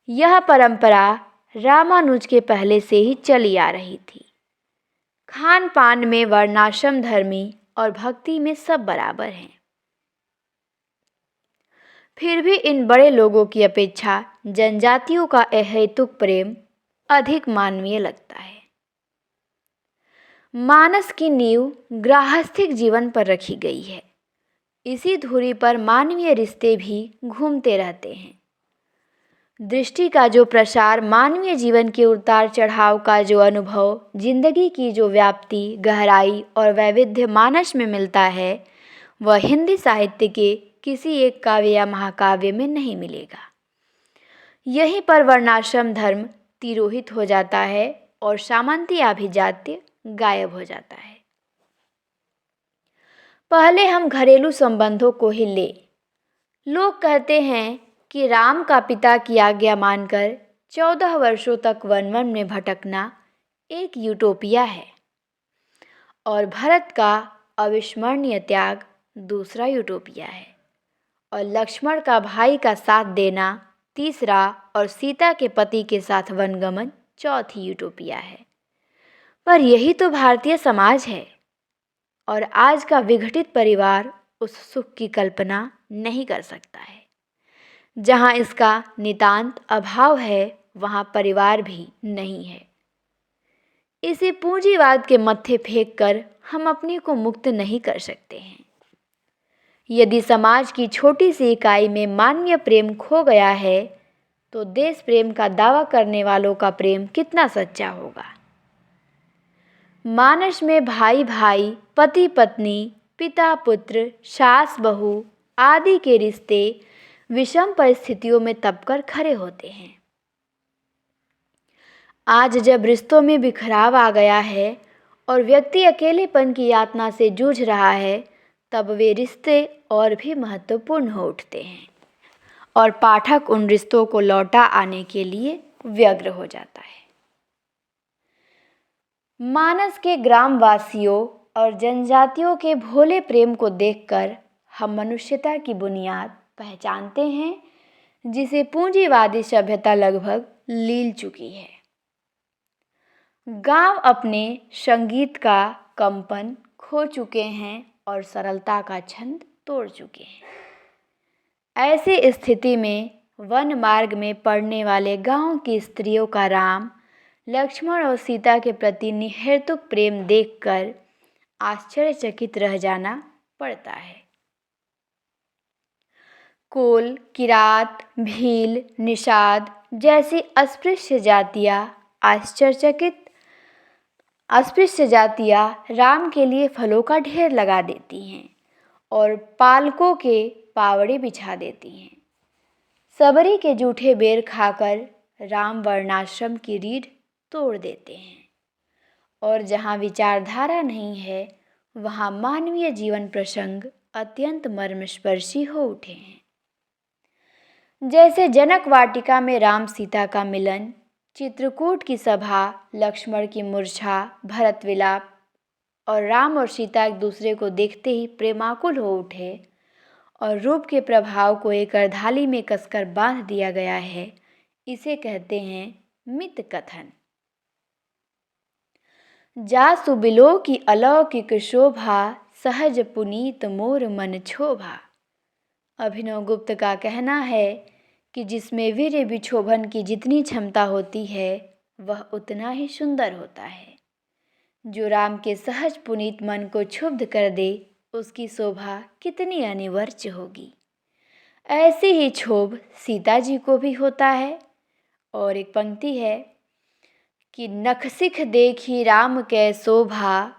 यह परंपरा रामानुज के पहले से ही चली आ रही थी। खान पान में वर्णाश्रम धर्मी और भक्ति में सब बराबर हैं। फिर भी इन बड़े लोगों की अपेक्षा जनजातियों का अहेतुक प्रेम अधिक मानवीय लगता है। मानस की नींव गृहस्थिक जीवन पर रखी गई है। इसी धुरी पर मानवीय रिश्ते भी घूमते रहते हैं। दृष्टि का जो प्रसार, मानवीय जीवन के उतार चढ़ाव का जो अनुभव, जिंदगी की जो व्याप्ति, गहराई और वैविध्य मानस में मिलता है, वह हिंदी साहित्य के किसी एक काव्य या महाकाव्य में नहीं मिलेगा। यहीं पर वर्णाश्रम धर्म तिरोहित हो जाता है और सामंती आभिजात्य गायब हो जाता है। पहले हम घरेलू संबंधों को ही ले। लोग कहते हैं कि राम का पिता की आज्ञा मानकर 14 वर्षों तक वन वन में भटकना एक यूटोपिया है और भरत का अविस्मरणीय त्याग दूसरा यूटोपिया है और लक्ष्मण का भाई का साथ देना तीसरा और सीता के पति के साथ वनगमन चौथी यूटोपिया है। पर यही तो भारतीय समाज है और आज का विघटित परिवार उस सुख की कल्पना नहीं कर सकता है। जहाँ इसका नितांत अभाव है, वहाँ परिवार भी नहीं है। इसे पूंजीवाद के मत्थे फेंक कर हम अपने को मुक्त नहीं कर सकते हैं। यदि समाज की छोटी सी इकाई में मानवीय प्रेम खो गया है, तो देश प्रेम का दावा करने वालों का प्रेम कितना सच्चा होगा। मानस में भाई भाई, पति पत्नी, पिता पुत्र, सास बहू आदि के रिश्ते विषम परिस्थितियों में तपकर खड़े होते हैं। आज जब रिश्तों में बिखराव आ गया है और व्यक्ति अकेलेपन की यातना से जूझ रहा है, तब वे रिश्ते और भी महत्वपूर्ण हो उठते हैं और पाठक उन रिश्तों को लौटा आने के लिए व्यग्र हो जाता है। मानस के ग्रामवासियों और जनजातियों के भोले प्रेम को देखकर हम मनुष्यता की बुनियाद पहचानते हैं, जिसे पूंजीवादी सभ्यता लगभग लील चुकी है। गांव अपने संगीत का कंपन खो चुके हैं और सरलता का छंद तोड़ चुके हैं। ऐसी स्थिति में वन मार्ग में पड़ने वाले गांव की स्त्रियों का राम, लक्ष्मण और सीता के प्रति निहेतुक प्रेम देखकर आश्चर्यचकित रह जाना पड़ता है। कोल, किरात, भील, निषाद जैसी अस्पृश्य जातियाँ राम के लिए फलों का ढेर लगा देती हैं और पालकों के पावड़े बिछा देती हैं। सबरी के जूठे बेर खाकर राम वर्णाश्रम की रीढ़ तोड़ देते हैं और जहाँ विचारधारा नहीं है, वहाँ मानवीय जीवन प्रसंग अत्यंत मर्मस्पर्शी हो उठे हैं। जैसे जनक वाटिका में राम सीता का मिलन, चित्रकूट की सभा, लक्ष्मण की मूर्छा, भरत विलाप और राम और सीता एक दूसरे को देखते ही प्रेमाकुल हो उठे और रूप के प्रभाव को एक अर्धाली में कसकर बांध दिया गया है, इसे कहते हैं मित कथन। जासु बिलो की अलौकिक शोभा, सहज पुनीत मोर मन क्षोभा। अभिनव गुप्त का कहना है कि जिसमें वीर्य विक्षोभन की जितनी क्षमता होती है, वह उतना ही सुंदर होता है। जो राम के सहज पुनीत मन को क्षुब्ध कर दे, उसकी शोभा कितनी अनिवर्च्य होगी। ऐसी ही क्षोभ सीता जी को भी होता है। और एक पंक्ति है कि नखसिख देखी राम कै शोभा,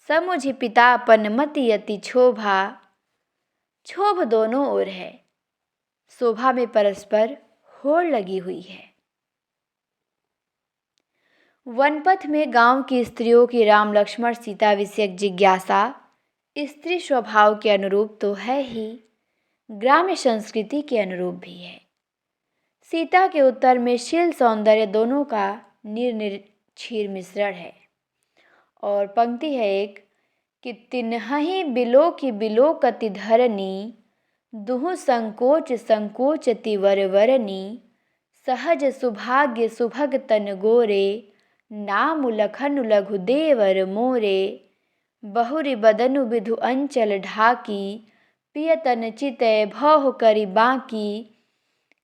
समुझि पितापन मति यति क्षोभा। क्षोभ दोनों ओर है, शोभा में परस्पर होड़ लगी हुई है। वनपथ में गांव की स्त्रियों की राम लक्ष्मण सीता विषयक जिज्ञासा स्त्री स्वभाव के अनुरूप तो है ही, ग्राम्य संस्कृति के अनुरूप भी है। सीता के उत्तर में शील सौंदर्य दोनों का निर्निक्षीर मिश्रण है। और पंक्ति है एक कि तिन्हहि बिलो की बिलो कति धरनी, दुहु संकोच संकोचति वर वरनी, सहज सुभाग्य सुभग तन गोरे, नाम लखन लघु देवर मोरे, बहुरि बदनु विधु अंचल ढाकी, पियतन चितय भौह करि बाकी,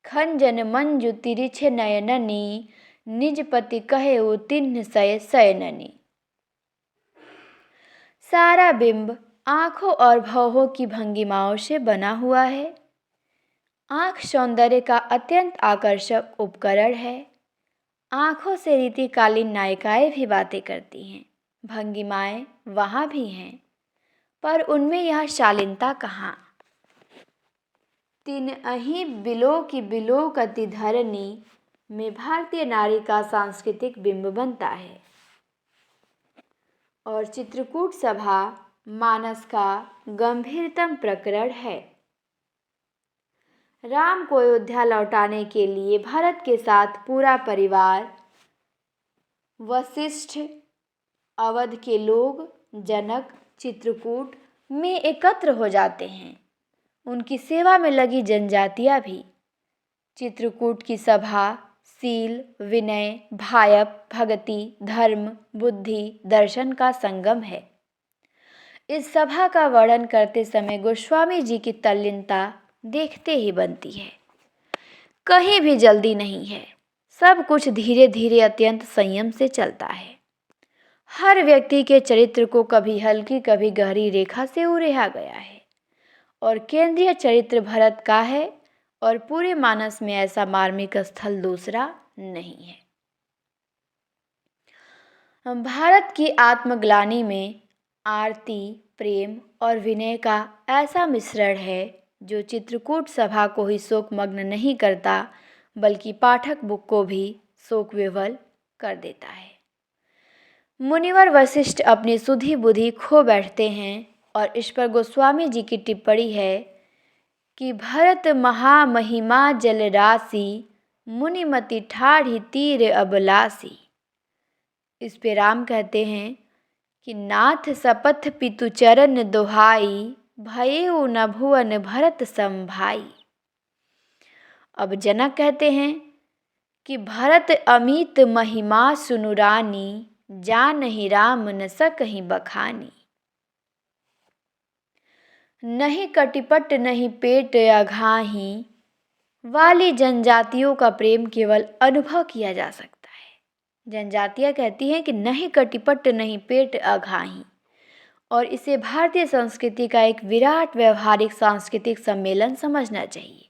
खंजन मंजु तिरिछ नयननी, निज पति कहे ओ तिन्ह सय सयननी। सारा बिंब आँखों और भौहों की भंगिमाओं से बना हुआ है। आँख सौंदर्य का अत्यंत आकर्षक उपकरण है। आँखों से रीतिकालीन नायिकाएं भी बातें करती हैं, भंगिमाएं वहाँ भी हैं, पर उनमें यह शालीनता कहाँ। तिन्हहि बिलो की बिलो कति धरनी में भारतीय नारी का सांस्कृतिक बिंब बनता है। और चित्रकूट सभा मानस का गंभीरतम प्रकरण है। राम को अयोध्या लौटाने के लिए भरत के साथ पूरा परिवार, वशिष्ठ, अवध के लोग, जनक चित्रकूट में एकत्र हो जाते हैं। उनकी सेवा में लगी जनजातियां भी। चित्रकूट की सभा शील, विनय, भायप, भक्ति, धर्म, बुद्धि, दर्शन का संगम है। इस सभा का वर्णन करते समय गोस्वामी जी की तल्लीनता देखते ही बनती है। कहीं भी जल्दी नहीं है, सब कुछ धीरे धीरे अत्यंत संयम से चलता है। हर व्यक्ति के चरित्र को कभी हल्की कभी गहरी रेखा से उरेहा गया है। और केंद्रीय चरित्र भरत का है और पूरे मानस में ऐसा मार्मिक स्थल दूसरा नहीं है। भारत की आत्मग्लानि में आरती, प्रेम और विनय का ऐसा मिश्रण है जो चित्रकूट सभा को ही शोकमग्न नहीं करता, बल्कि पाठक बुक को भी शोक विह्वल कर देता है। मुनिवर वशिष्ठ अपनी सुधि बुद्धि खो बैठते हैं और इस पर गोस्वामी जी की टिप्पणी है कि भरत महामहिमा जल राशि, मुनिमति ठाढ़ी तीर अबलासी। इस पे राम कहते हैं कि नाथ सपथ पितु चरण दोहाई, भयेउ न भुवन भरत सम भाई। अब जनक कहते हैं कि भरत अमित महिमा सुनु रानी, जानहि राम न सकहि बखानी। नहीं कटिपट नहीं पेट अघाही वाली जनजातियों का प्रेम केवल अनुभव किया जा सकता है। जनजातियां कहती हैं कि नहीं कटिपट नहीं पेट अघाही, और इसे भारतीय संस्कृति का एक विराट व्यवहारिक सांस्कृतिक सम्मेलन समझना चाहिए।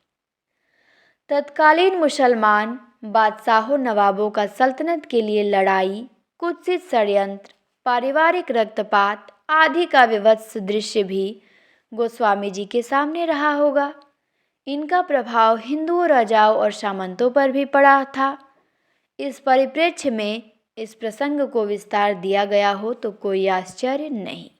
तत्कालीन मुसलमान बादशाहों नवाबों का सल्तनत के लिए लड़ाई, कुत्सित षड्यंत्र, पारिवारिक रक्तपात आदि का विभत्स दृश्य भी गोस्वामी जी के सामने रहा होगा। इनका प्रभाव हिंदुओं, राजाओं और सामंतों पर भी पड़ा था। इस परिप्रेक्ष्य में इस प्रसंग को विस्तार दिया गया हो तो कोई आश्चर्य नहीं।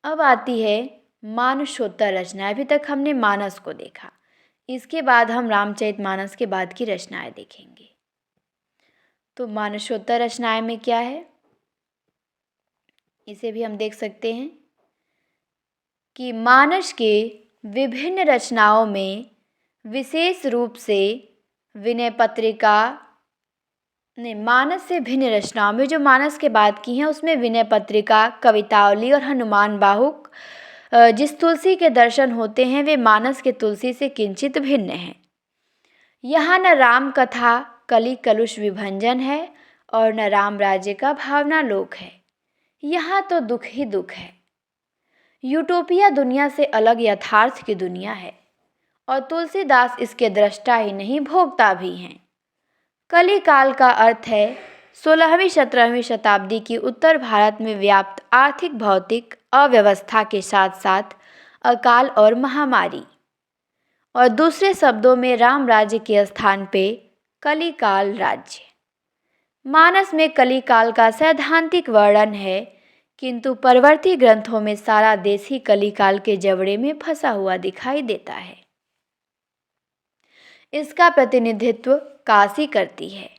अब आती है मानसोत्तर रचना। अभी तक हमने मानस को देखा, इसके बाद हम रामचरितमानस के बाद की रचनाएं देखेंगे। तो मानसोत्तर रचनाएं में क्या है, इसे भी हम देख सकते हैं कि मानस के विभिन्न रचनाओं में विशेष रूप से विनय पत्रिका ने मानस से भिन्न रचनाओं में जो मानस के बाद की हैं उसमें विनय पत्रिका, कवितावली और हनुमान बाहुक जिस तुलसी के दर्शन होते हैं वे मानस के तुलसी से किंचित भिन्न हैं। यहाँ न राम कथा कलि कलुष विभंजन है और न राम राज्य का भावनालोक है। यहाँ तो दुख ही दुख है। यूटोपिया दुनिया से अलग यथार्थ की दुनिया है और तुलसीदास इसके दृष्टा ही नहीं भोगता भी हैं। कली काल का अर्थ है 16वीं-17वीं शताब्दी की उत्तर भारत में व्याप्त आर्थिक भौतिक अव्यवस्था के साथ साथ अकाल और महामारी, और दूसरे शब्दों में राम राज्य के स्थान पे कलिकाल राज्य। मानस में कलिकाल का सैद्धांतिक वर्णन है, किंतु परवर्ती ग्रंथों में सारा देश ही कलिकाल के जबड़े में फंसा हुआ दिखाई देता है। इसका प्रतिनिधित्व काशी करती है।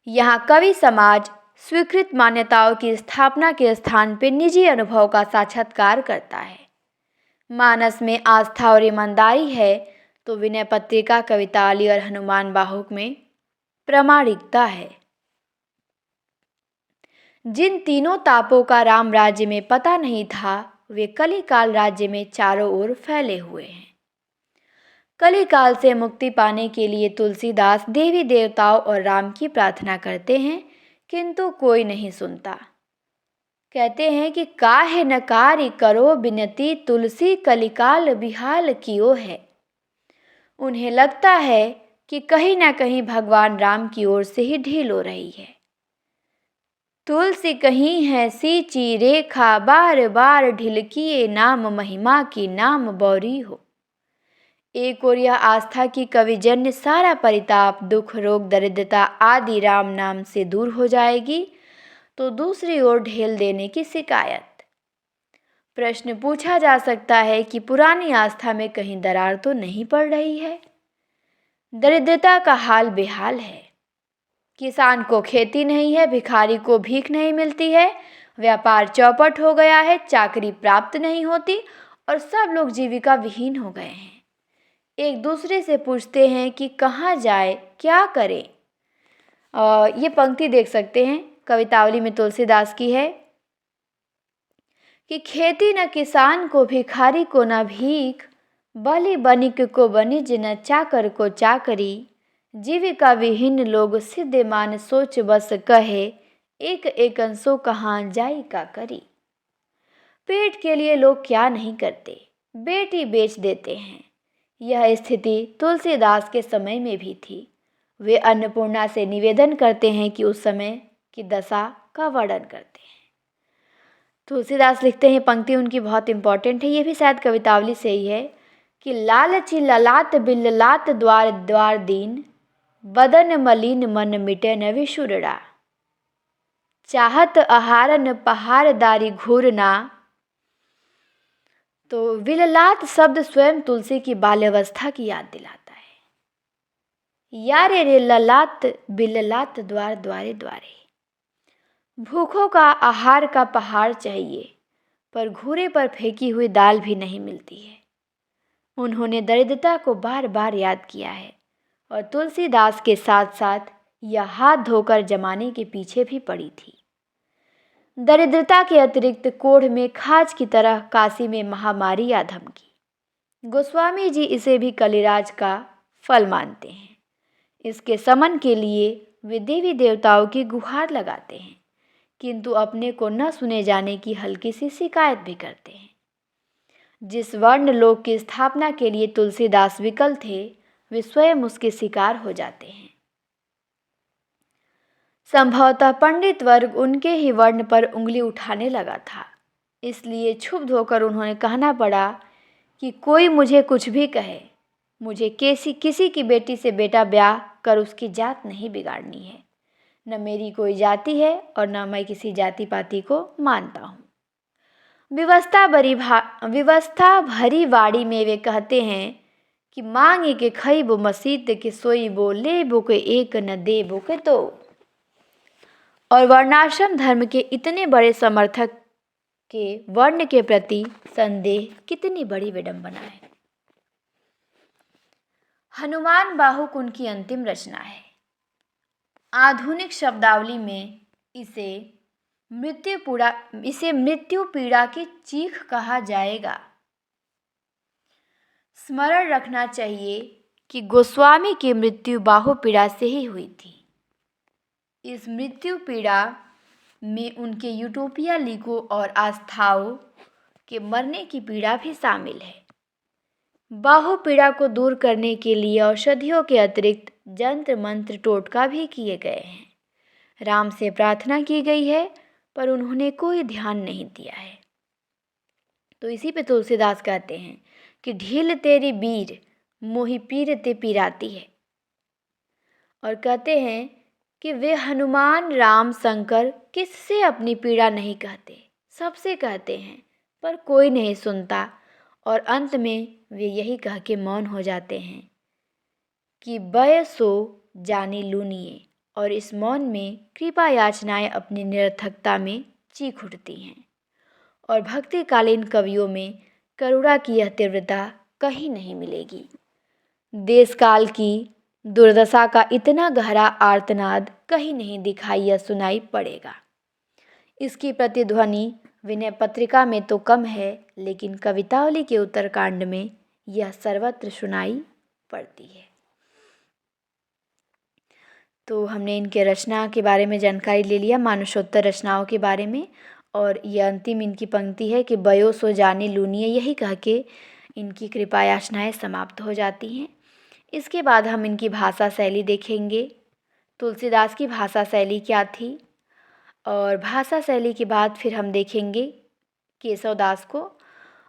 यहाँ कवि समाज स्वीकृत मान्यताओं की स्थापना के स्थान पर निजी अनुभव का साक्षात्कार करता है। मानस में आस्था और ईमानदारी है, तो विनय पत्रिका, कवितावली और हनुमान बाहुक में प्रामाणिकता है। जिन तीनों तापों का राम राज्य में पता नहीं था, वे कलिकाल राज्य में चारों ओर फैले हुए हैं। कलिकाल से मुक्ति पाने के लिए तुलसीदास देवी देवताओं और राम की प्रार्थना करते हैं, किंतु कोई नहीं सुनता। कहते हैं कि काहे नकारी करो बिनती, तुलसी कलिकाल बिहाल कियो है। उन्हें लगता है कि कहीं ना कहीं भगवान राम की ओर से ही ढील हो रही है। तुलसी कहीं है सींची रेखा, बार बार ढिलकिए नाम महिमा की नाम बौरी हो। एक ओर यह आस्था की कविजन्य सारा परिताप, दुख, रोग, दरिद्रता आदि राम नाम से दूर हो जाएगी, तो दूसरी ओर ढेल देने की शिकायत। प्रश्न पूछा जा सकता है कि पुरानी आस्था में कहीं दरार तो नहीं पड़ रही है। दरिद्रता का हाल बेहाल है। किसान को खेती नहीं है, भिखारी को भीख नहीं मिलती है, व्यापार चौपट हो गया है, चाकरी प्राप्त नहीं होती और सब लोग जीविका विहीन हो गए हैं। एक दूसरे से पूछते हैं कि कहाँ जाए, क्या करें। ये पंक्ति देख सकते हैं, कवितावली में तुलसीदास की है कि खेती न किसान को, भिखारी को न भीख, बलि बनिक को बनिज, न चाकर को चाकरी, जीविका विहीन लोग सिद्ध मान सोच बस कहे, एक एक अंशों कहाँ जाई का करी। पेट के लिए लोग क्या नहीं करते, बेटी बेच देते हैं। यह स्थिति तुलसीदास के समय में भी थी। वे अन्नपूर्णा से निवेदन करते हैं कि उस समय की दशा का वर्णन करते हैं। तुलसीदास लिखते हैं, पंक्ति उनकी बहुत इंपॉर्टेंट है, ये भी शायद कवितावली से ही है कि लालची ललाट बिल्लात द्वार द्वार दीन, बदन मलिन मन मिटे न विशुरड़ा, चाहत आहारन पहाड़दारी घूरना। तो विललात शब्द स्वयं तुलसी की बाल्यावस्था की याद दिलाता है। यारे रे ललाट बिललात द्वार द्वारे द्वारे। भूखों का आहार का पहाड़ चाहिए, पर घूरे पर फेंकी हुई दाल भी नहीं मिलती है। उन्होंने दरिद्रता को बार बार याद किया है और तुलसीदास के साथ साथ यह हाथ धोकर जमाने के पीछे भी पड़ी थी। दरिद्रता के अतिरिक्त कोढ़ में खाज की तरह काशी में महामारी या धमकी। गोस्वामी जी इसे भी कलिराज का फल मानते हैं। इसके समन के लिए वे देवी देवताओं की गुहार लगाते हैं, किंतु अपने को न सुने जाने की हल्की सी शिकायत भी करते हैं। जिस वर्ण लोक की स्थापना के लिए तुलसीदास विकल थे, वे स्वयं उसके शिकार हो जाते हैं। संभवतः पंडित वर्ग उनके ही वर्ण पर उंगली उठाने लगा था, इसलिए क्षुब्ध होकर उन्होंने कहना पड़ा कि कोई मुझे कुछ भी कहे, मुझे किसी की बेटी से बेटा ब्याह कर उसकी जात नहीं बिगाड़नी है। न मेरी कोई जाति है और न मैं किसी जाति पाति को मानता हूँ। व्यवस्था भरी वाड़ी में वे कहते हैं कि मांगे के खईबो मसीत के सोईबो, लेबो के एक न देबो के दो। और वर्णाश्रम धर्म के इतने बड़े समर्थक के वर्ण के प्रति संदेह कितनी बड़ी विडंबना है। हनुमान बाहुक उनकी अंतिम रचना है। आधुनिक शब्दावली में इसे मृत्यु पीड़ा की चीख कहा जाएगा। स्मरण रखना चाहिए कि गोस्वामी की मृत्यु बाहु पीड़ा से ही हुई थी। इस मृत्यु पीड़ा में उनके यूटोपिया लीगो और आस्थाओं के मरने की पीड़ा भी शामिल है। बाहु पीड़ा को दूर करने के लिए औषधियों के अतिरिक्त जंत्र मंत्र टोटका भी किए गए हैं। राम से प्रार्थना की गई है, पर उन्होंने कोई ध्यान नहीं दिया है। तो इसी पे तुलसीदास कहते हैं कि ढील तेरी बीर मोहि पीर ते पीराती है। और कहते हैं कि वे हनुमान राम शंकर किससे अपनी पीड़ा नहीं कहते, सबसे कहते हैं, पर कोई नहीं सुनता। और अंत में वे यही कह के मौन हो जाते हैं कि बय सो जानी लूनिए। और इस मौन में कृपा याचनाएं अपनी निरर्थकता में चीख उठती हैं। और भक्तिकालीन कवियों में करुणा की यह तीव्रता कहीं नहीं मिलेगी। देश काल की दुर्दशा का इतना गहरा आर्तनाद कहीं नहीं दिखाई या सुनाई पड़ेगा। इसकी प्रतिध्वनि विनय पत्रिका में तो कम है, लेकिन कवितावली के उत्तरकांड में यह सर्वत्र सुनाई पड़ती है। तो हमने इनके रचना के बारे में जानकारी ले लिया, मानसोत्तर रचनाओं के बारे में। और यह अंतिम इनकी पंक्ति है कि बयो सो जाने लूनिए, यही कह के इनकी कृपा याचनाएं समाप्त हो जाती हैं। इसके बाद हम इनकी भाषा शैली देखेंगे। तुलसीदास की भाषा शैली क्या थी, और भाषा शैली के बाद फिर हम देखेंगे केशवदास को।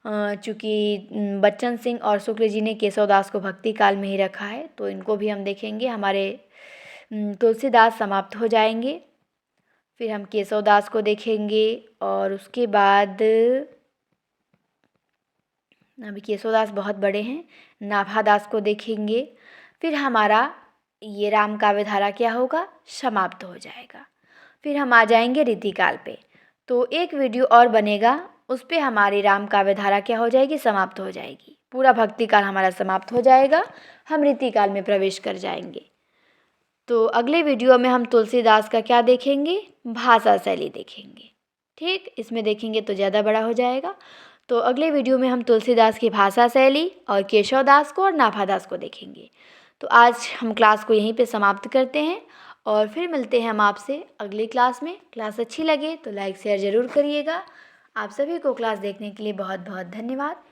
चूँकि बच्चन सिंह और शुक्ल जी ने केशवदास को भक्ति काल में ही रखा है, तो इनको भी हम देखेंगे। हमारे तुलसीदास समाप्त हो जाएंगे, फिर हम केशवदास को देखेंगे। और उसके बाद अभी केशवदास बहुत बड़े हैं, नाभादास को देखेंगे। फिर हमारा ये राम काव्य धारा क्या होगा, समाप्त हो जाएगा। फिर हम आ जाएंगे रीतिकाल पे। तो एक वीडियो और बनेगा, उस पे हमारी राम काव्य धारा क्या हो जाएगी, समाप्त हो जाएगी। पूरा भक्ति काल हमारा समाप्त हो जाएगा, हम रीतिकाल में प्रवेश कर जाएंगे। तो अगले वीडियो में हम तुलसीदास का क्या देखेंगे, भाषा शैली देखेंगे। ठीक, इसमें देखेंगे तो ज़्यादा बड़ा हो जाएगा। तो अगले वीडियो में हम तुलसीदास की भाषा शैली और केशवदास को और नाभादास को देखेंगे। तो आज हम क्लास को यहीं पे समाप्त करते हैं, और फिर मिलते हैं हम आपसे अगली क्लास में। क्लास अच्छी लगे तो लाइक शेयर ज़रूर करिएगा। आप सभी को क्लास देखने के लिए बहुत बहुत धन्यवाद।